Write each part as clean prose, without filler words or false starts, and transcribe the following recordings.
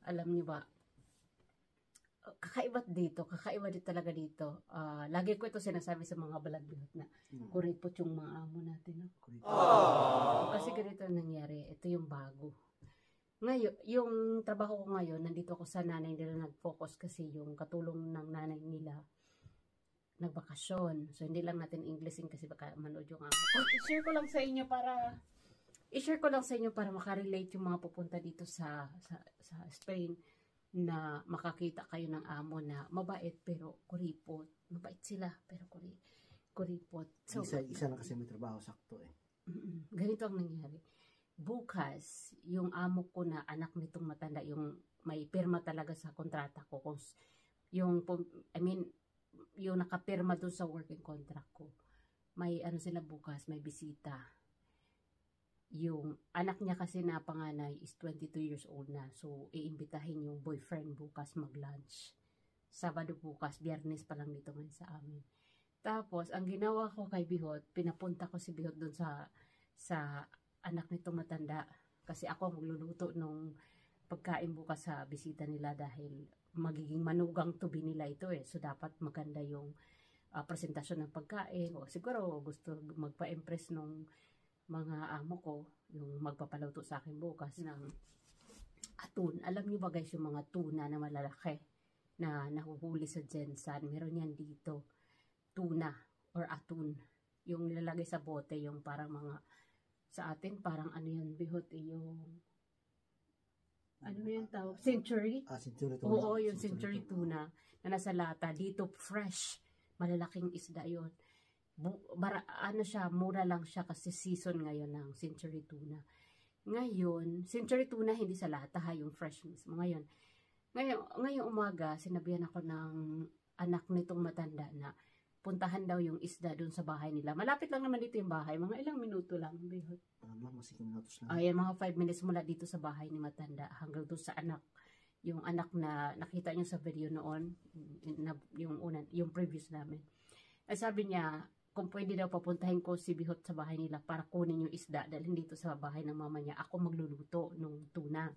alam niyo ba, kakaiba dito talaga dito. Lagi ko ito sinasabi sa mga balagbihot na kuripot yung mga amo natin. No? Kasi ganito nangyari, ito yung bago. Ngayon, yung trabaho ko ngayon, nandito ako sa nanay nila nag-focus kasi yung katulong ng nanay nila nagbakasyon. So, hindi lang natin Englishin kasi baka manood yung amo ko. I-share ko lang sa inyo para makarelate yung mga pupunta dito sa Spain na makakita kayo ng amo na mabait pero kuripot. Mabait sila pero kuripot. So, isa lang kasi may trabaho sakto eh. Ganito ang nangyari. Bukas, yung amo ko na anak nitong matanda, yung may pirma talaga sa kontrata ko. Yung nakapirma doon sa working contract ko. May sila bukas, may bisita. Yung anak niya kasi na panganay is 22 years old na. So, iimbitahin yung boyfriend bukas mag-lunch. Sabado bukas, Biyernes pa lang dito ngayon sa amin. Tapos, ang ginawa ko kay Bihot, pinapunta ko si Bihot doon sa anak nitong matanda. Kasi ako magluluto nung pagkain bukas sa bisita nila dahil magiging manugang tubi nila ito eh. So, dapat maganda yung presentasyon ng pagkain. O siguro gusto magpa-impress nung mga amo ko, yung magpapaluto sa akin bukas ng atun. Alam niyo ba guys, yung mga tuna na malalaki na nahuhuli sa Jensan, meron yan dito. Tuna or atun. Yung nilalagay sa bote, yung parang mga, sa atin, parang yun, Bihot, yung, yung tawag? Century? Century tuna. Oo, yung century tuna na nasa lata. Dito, fresh. Malalaking isda yun. Mura lang siya kasi season ngayon ng century tuna. Ngayon, century tuna hindi sa lata ha, yung fresh mismo. Ngayong umaga, sinabihan ako ng anak nitong matanda na puntahan daw yung isda doon sa bahay nila. Malapit lang naman dito yung bahay, mga ilang minuto lang. Masig minutos lang. Ayan, mga 5 minutes mula dito sa bahay ni matanda hanggang doon sa anak. Yung anak na nakita niyo sa video noon, yung previous namin. Ay sabi niya, kung pwede daw papuntahin ko si Bihot sa bahay nila para kunin yung isda dahil dito sa bahay ng mama niya ako magluluto ng tuna.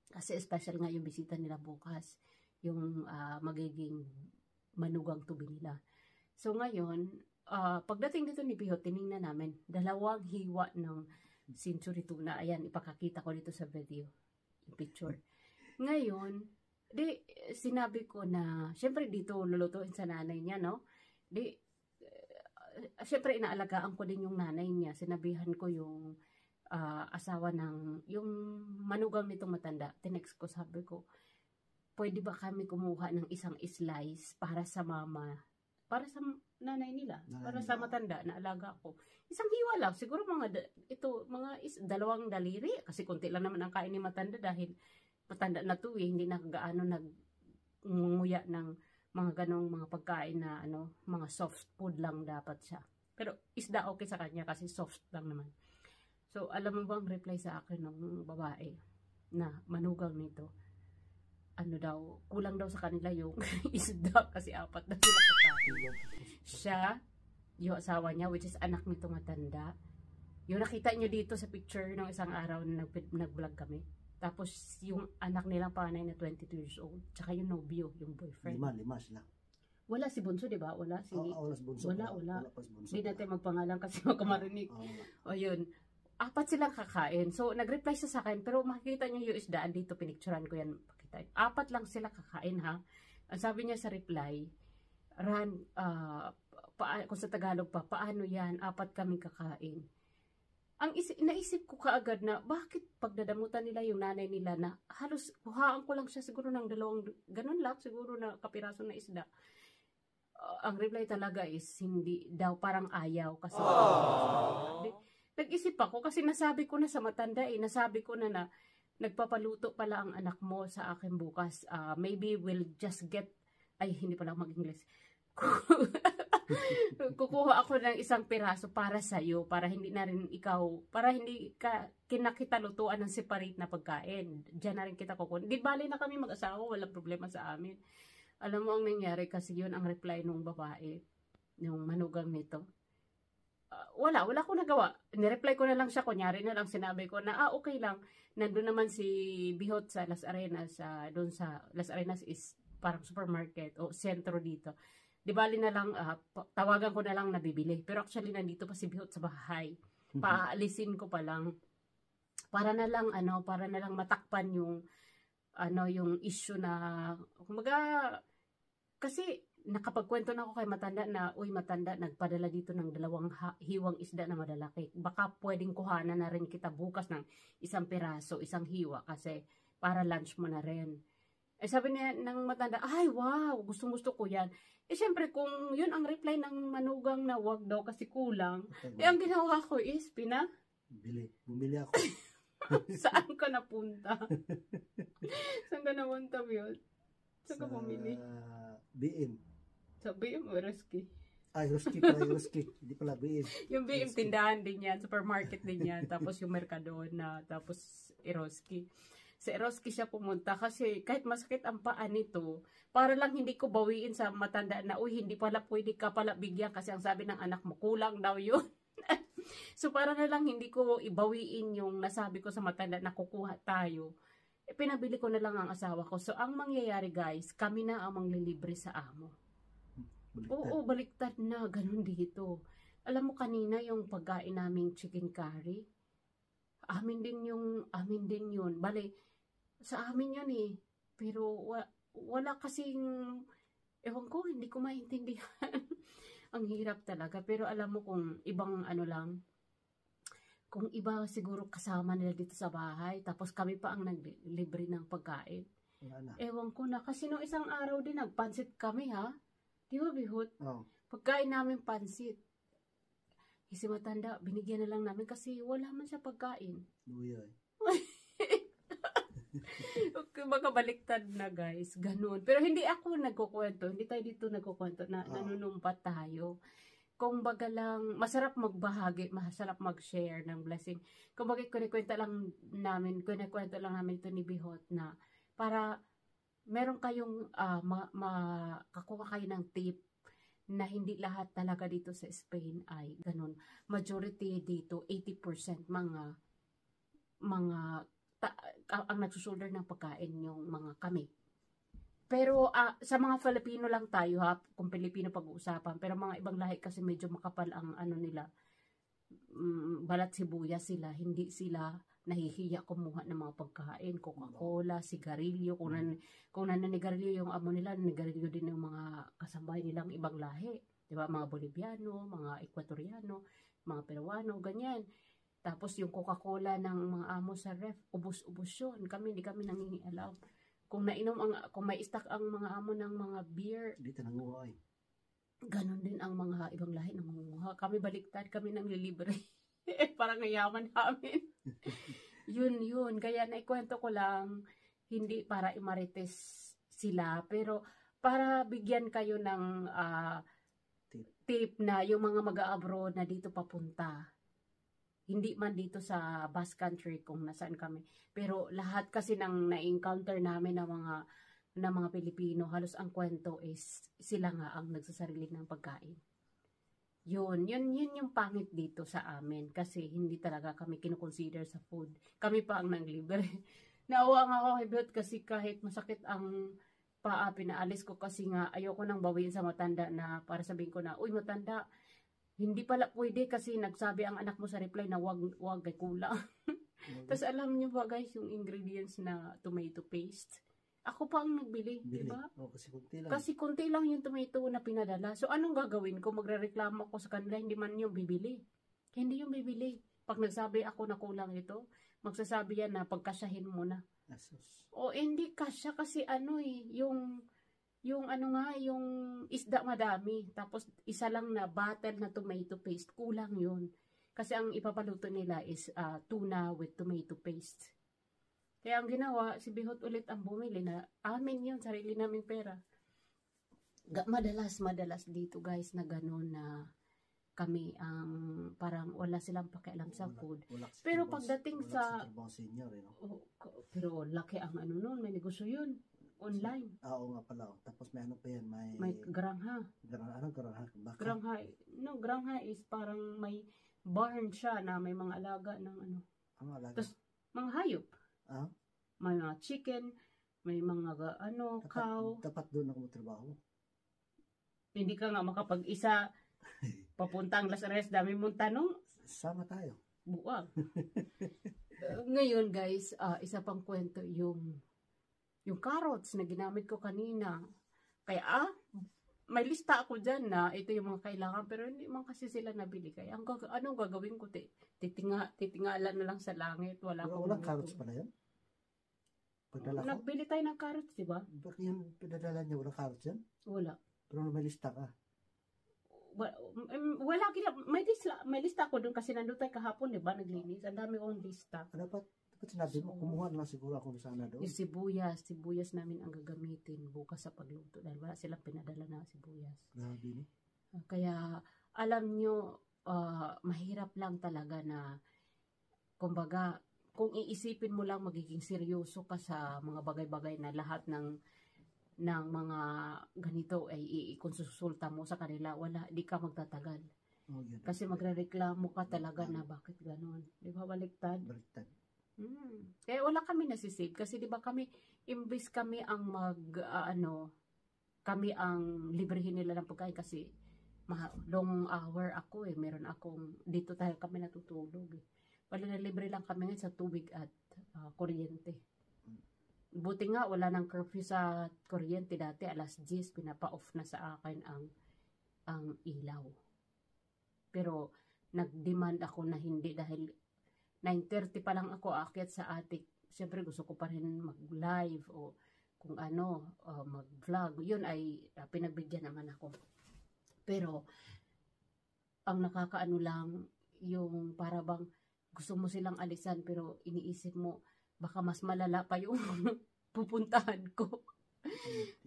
Kasi special nga yung bisita nila bukas, yung magiging manugang tubi nila. So ngayon, pagdating dito ni Bihot, tinignan namin, 2 hiwa ng century tuna. Ayan, ipakakita ko dito sa video, yung picture. Ngayon, sinabi ko na, syempre dito lulutuin sa nanay niya, no? Siyempre inaalagaan ko din yung nanay niya. Sinabihan ko yung asawa yung manugang nitong matanda. Tinext ko, sabi ko, pwede ba kami kumuha ng isang slice para sa mama, para sa nanay nila, para sa matanda na alaga ko. Isang hiwa lang, siguro mga 2 daliri, kasi konti lang naman ang kain ni matanda dahil matanda na to hindi na gaano nagmunguya ng mga ganong mga pagkain na mga soft food lang dapat siya. Pero isda okay sa kanya kasi soft lang naman. So, alam mo bang reply sa akin ng babae na manugang nito? Kulang daw sa kanila yung isda kasi 4 na sila kakain. Siya, yung asawa niya, which is anak nito matanda. Yung nakita nyo dito sa picture ng isang araw na nag-vlog kami. Tapos, yung anak nilang panay na 22 years old. Tsaka yung nobyo, yung boyfriend. 5 sila. Wala si Bunso, di ba? Wala si... wala si Bunso. Wala. Hindi natin magpangalan kasi makamarinig. O yun. 4 silang kakain. So, nag-reply siya sa akin. Pero makikita nyo yung isdaan dito. Pinicturan ko yan. 4 lang sila kakain, ha? Ang sabi niya sa reply, Ran, kung sa Tagalog pa, paano yan? 4 kami kakain. Naisip ko kaagad na bakit pagdadamutan nila yung nanay nila na halos kuhaan ko lang siya siguro ng 2 ganun lang siguro na kapiraso na isda. Ang reply talaga is hindi daw, parang ayaw kasi nag-isip ako kasi nasabi ko na sa matanda nasabi ko na nagpapaluto pala ang anak mo sa akin bukas. Maybe we'll just get hindi pala mag-English. Kukuha ako ng 1 piraso para sa iyo para hindi na rin ikaw, para hindi ka kinakita lutuan ng separate na pagkain. Diyan na rin kita kukuha. Di bali na kami mag-asawa, walang problema sa amin. Alam mo ang nangyari kasi yun ang reply nung babae, yung manugang nito. wala akong nagawa. Nireply ko na lang siya, kunyari na lang sinabi ko na, okay lang. Nandun naman si Bihot sa Las Arenas, doon sa Las Arenas is parang supermarket o sentro dito. Di bali na lang, tawagan ko na lang nabibili. Pero actually, nandito pa si Bihot sa bahay. Paalisin ko pa lang. Para na lang matakpan yung issue na, kumbaga, kasi nakapagkwento na ako kay matanda na, matanda, nagpadala dito ng 2 hiwang isda na madalaki. Baka pwedeng kuhanan na rin kita bukas ng 1 piraso, 1 hiwa, kasi para lunch mo na rin. Sabi niya ng matanda, ay wow, gustong-gusto ko yan. Siyempre, kung yun ang reply ng manugang na wag daw kasi kulang, ang ginawa ko is, bumili ako. Saan ka napunta? Saan ka napunta, Bihot? Saan ka bumili? BM. Sa BM o Roski? Ay, Roski pala, Roski. Hindi pala BM. Yung BM, tindahan din yan, supermarket din yan, tapos yung Mercadona, tapos Eroski. Sa Eroski siya pumunta kasi kahit masakit ang paa nito, para lang hindi ko bawiin sa matanda na, hindi pala pwede ka pala bigyan kasi ang sabi ng anak mo, kulang daw yun. So para na lang hindi ko ibawiin yung nasabi ko sa matanda na kukuha tayo, pinabili ko na lang ang asawa ko. So ang mangyayari guys, kami na ang manglilibre sa amo. Baliktad. Oo, baliktad na, ganun dito. Alam mo kanina yung pagkain naming chicken curry, amin din yun. Bale, sa amin yun eh. Pero wala kasing, ewan ko, hindi ko maintindihan. Ang hirap talaga. Pero alam mo kung ibang lang, kung iba siguro kasama nila dito sa bahay, tapos kami pa ang naglibre ng pagkain. Ewan ko na. Kasi nung isang araw din, nagpansit kami ha. Di ba, Bihot? Oh. Pagkain namin pansit. Si matanda, binigyan na lang namin kasi wala man siya pagkain. Luyoy. Okay, baka baliktad na guys. Ganun. Pero hindi ako nagkukwento. Hindi tayo dito nagkukwento na nanunumpat tayo. Kung baga lang, masarap magbahagi, masarap mag-share ng blessing. Kung baga kunikwento lang namin ito ni Bihot na para meron kayong makakuha kayo ng tip na hindi lahat talaga dito sa Spain ay ganun. Majority dito, 80% ang nagsusulder ng pagkain yung mga kami. Pero sa mga Filipino lang tayo ha, kung Pilipino pag-uusapan. Pero mga ibang lahi kasi medyo makapal ang nila, balat sibuyas sila, hindi sila nahihiya kumuha ng mga pagkain, Coca-Cola, sigarilyo, kung naninigarilyo yung amo nila, naninigarilyo din yung mga kasambay nilang ibang lahi. Diba? Mga Boliviano, mga Ecuadoriano, mga Peruano, ganyan. Tapos yung Coca-Cola ng mga amo sa ref, ubos-ubos yun. Hindi kami nangingialaw. Kung may stock ang mga amo ng mga beer, dito nanguha eh. Ganon din ang mga ibang lahi ng mangunguha. Kami baliktad, kami nang lilibre. Parang yaman namin. Yun. Kaya naikwento ko lang, hindi para imarites sila, pero para bigyan kayo ng tip na yung mga mag-a-abroad na dito papunta. Hindi man dito sa Basque Country kung nasaan kami. Pero lahat kasi nang na-encounter namin ng mga Pilipino, halos ang kwento is sila nga ang nagsasarili ng pagkain. Yun yung pangit dito sa amin kasi hindi talaga kami kinukonsider sa food. Kami pa ang nanglibre. Naawa nga ako kay Bihot kasi kahit masakit ang paa, pinaalis ko kasi nga ayoko nang bawiin sa matanda na para sabihin ko na, uy matanda, hindi pala pwede kasi nagsabi ang anak mo sa reply na wag ay kulang. Tapos alam niyo ba guys yung ingredients na tomato paste? Ako pa ang nagbili, di ba? Oh, kasi konti lang yung tomato na pinadala. So anong gagawin ko? Magrereklamo ako sa kanila, hindi man yung bibili. Hindi yung bibili. Pag nagsabi ako na kulang ito, magsasabi yan na pagkasyahin mo na. O hindi kasya kasi yung isda madami, tapos isa lang na bottle na tomato paste, kulang yun. Kasi ang ipapaluto nila is tuna with tomato paste. Kaya ang ginawa, si Bihot ulit ang bumili na amin yun, sarili namin pera. Madalas dito guys na gano'n na kami ang parang wala silang pakialam sa food. Pero pagdating sa... senior, pero laki ang nun, may negosyo yun. online. Oo nga pala. Tapos may ano pa yan, May grangha. Garangha, baka. Grangha is parang may barn siya na may mga alaga ng ano. Ang alaga. Tapos, mga hayop. Ah? May mga chicken, may mga cow. Dapat doon ako magtrabaho. Hindi ka nga makapag-isa papuntang Las Reyes, dami mong tanong. Sama tayo. Buwag. Ngayon guys, isa pang kwento yung carrots na ginamit ko kanina. Kaya may lista ako dyan na ito yung mga kailangan pero hindi man kasi sila nabili. Kaya anong gagawin ko? Titingala na lang sa langit. Walang carrots pala yan? Pagdala ko? Nagbili tayo ng carrots, di ba? Bakit yung pinadala niya, walang carrots yan? Wala. Pero may lista ka. Wala, may lista ako doon kasi nandun tayo kahapon, di ba? Naglinis. Ang dami kong lista. Dapat sinabi mo, kumuha na lang siguro ako sana doon. Yung sibuyas namin ang gagamitin bukas sa pagluto dahil wala silang pinadala na sibuyas. Grabe, no? Kaya, alam nyo, mahirap lang talaga na, kumbaga, kung iisipin mo lang magiging seryoso ka sa mga bagay-bagay na lahat ng mga ganito ay ikonsulta mo sa kanila, di ka magtatagal. Oh, kasi magrereklamo ka talaga na bakit ganon. Di ba baliktad? Baliktad. Kaya wala kami nasisave kasi di ba kami, imbis kami ang kami ang librehin nila ng pagkain kasi long hour ako meron akong, dito tayo kami natutulog Wala na libre lang kami ngayon sa tubig at kuryente. Buti nga wala nang curfew sa kuryente dati, alas 10 pinapa-off na sa akin ang ilaw. Pero nag-demand ako na hindi dahil 9:30 pa lang ako aakyat sa attic. Siyempre gusto ko pa rin mag-live o kung mag-vlog. Yun ay pinagbigyan naman ako. Pero ang nakakaano lang yung para bang gusto mo silang alisan pero iniisip mo baka mas malala pa yung pupuntahan ko.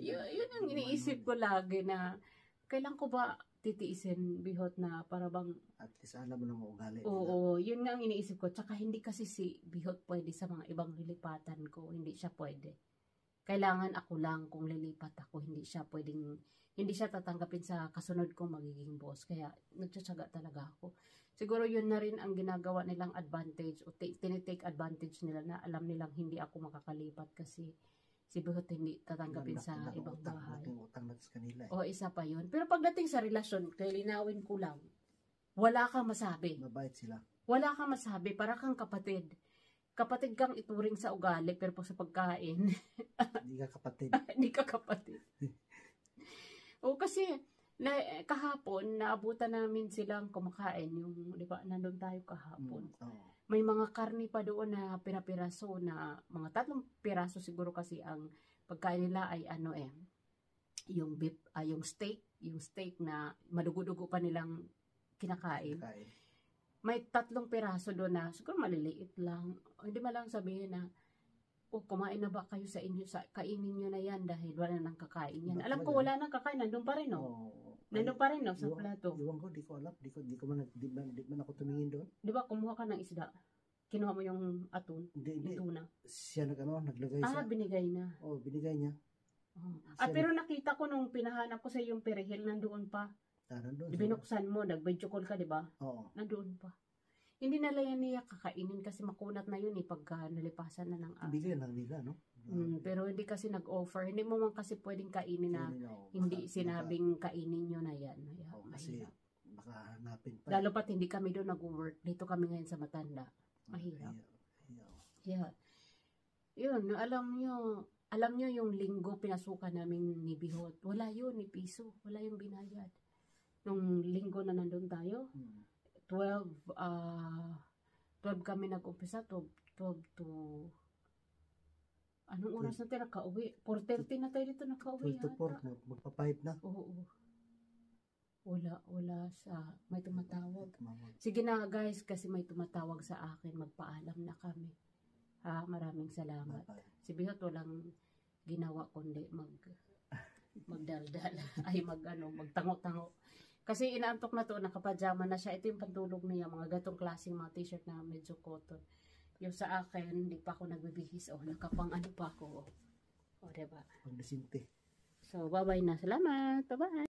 Yun ang iniisip ko lagi na kailan ko ba titiisin Bihot na para bang at least alam mo na mo ugali. Oo, yun nga ang iniisip ko. Tsaka hindi kasi si Bihot pwede sa mga ibang lilipatan ko. Hindi siya pwede. Kailangan ako lang kung lilipat ako. Hindi siya tatanggapin sa kasunod kong magiging boss. Kaya nagtsatsaga talaga ako. Siguro yun na rin ang ginagawa nilang advantage o tinitake advantage nila na alam nilang hindi ako makakalipat kasi si Bihot hindi tatanggapin sa ibang bahay. Utang na sa kanila. O isa pa yun. Pero pagdating sa relasyon, kaya linawin ko lang, wala kang masabi. Mabait sila. Wala kang masabi. Para kang kapatid. Kapatid kang ituring sa ugali pero sa pagkain. Hindi ka kapatid. Hindi ka kapatid. O kasi kahapon naabutan namin silang kumakain yung, di ba, nandun tayo kahapon. May mga karni pa doon na pira-piraso na mga 3 piraso siguro kasi ang pagkain nila ay yung beef, yung steak na madugo-dugo pa nilang kinakain. May 3 piraso doon na siguro maliliit lang. Hindi man lang sabihin na kumain na ba kayo sa inyo, kainin nyo na yan dahil wala nang kakain yan. Alam ko wala nang kakain, nandun pa rin nandun pa rin sa plato. Iwan ko, di ko alam. Di man ako tumingin doon. Di ba kumuha ka ng isda? Kinuha mo yung aton? Hindi. Tuna? Siya naglagay siya. Binigay na. Binigay niya. Pero nakita ko nung pinahanap ko sa yung perihil, nandoon pa. Nandoon. Binuksan mo, nag-video call ka, di ba? Oo. Nandoon pa. Hindi na lang niya kakainin kasi makunat na yun pagka nalipasan na ng araw. Bigyan lang nila, no? Pero hindi kasi nag-offer. Hindi mo man kasi pwedeng kainin na hindi sinabing kainin nyo na yan. Kasi makahanapin pa. Lalo pat hindi kami doon nag-work. Dito kami ngayon sa Matanda. Mahirap. Yeah. Yun, alam nyo yung linggo pinasukan namin ni Bihot. Wala yun, ni piso. Wala yung binayad. Nung linggo na nandun tayo, 12 kami nag-umpisa, 12 to anong oras na tayo nakauwi? 4:30 na tayo dito nakauwi 12 to 4, magpa-5 na. Oo. Wala may tumatawag. Sige na guys, kasi may tumatawag sa akin, magpaalam na kami. Maraming salamat. Si Bihot walang ginawa kundi magdaldal ay magtango-tango. Kasi inaantok na to, nakapajama na siya. Ito yung pantulog niya, mga gatong klaseng mga t-shirt na medyo cotton. Yung sa akin, hindi pa ako nagbibihis. Nakapang pa ako. O, diba? Pag disinte. So, bye-bye na. Salamat. Bye-bye.